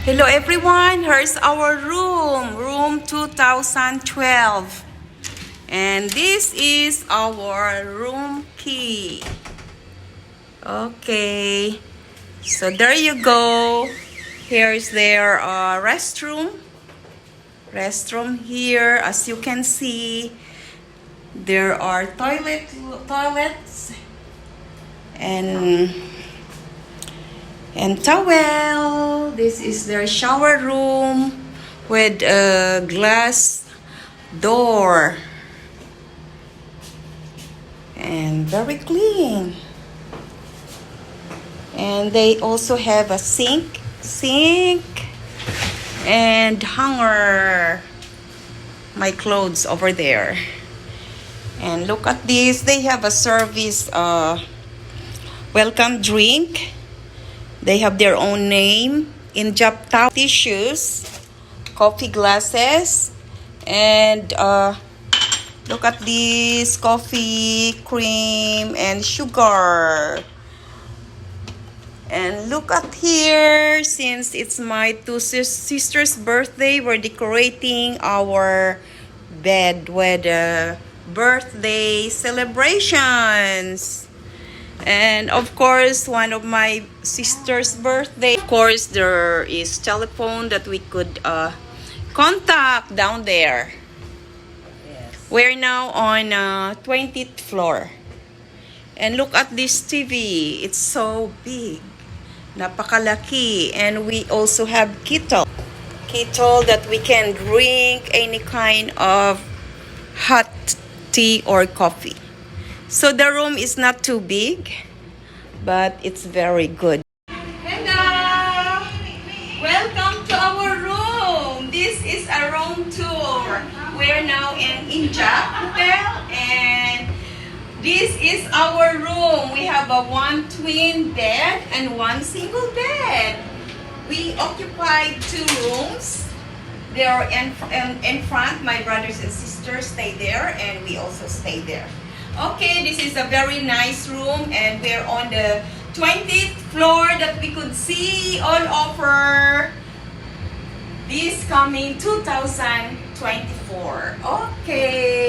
Hello everyone, here's our room 2012. And this is our room key. Okay, so there you go. Here's their restroom here. As you can see, there are toilets and towel. This is their shower room with a glass door and very clean. And they also have a sink and hanger my clothes over there. And look at this, they have a service welcome drink. They have their own name, INJAP towel, tissues, coffee glasses, and look at this, coffee, cream, and sugar. And look at here, since it's my two sisters' birthday, we're decorating our bed with birthday celebrations. And of course, one of my sister's birthday. Of course, there is telephone that we could contact down there. Yes. We're now on 20th floor. And look at this TV. It's so big. Napakalaki. And we also have kettle that we can drink any kind of hot tea or coffee. So the room is not too big, but it's very good. Hello! Welcome to our room. This is a room tour. We're now in INJAP Hotel, and this is our room. We have a one twin bed and one single bed. We occupy two rooms. They are in front. My brothers and sisters stay there, and we also stay there. Okay, this is a very nice room, and we're on the 20th floor that we could see all over this coming 2024. Okay.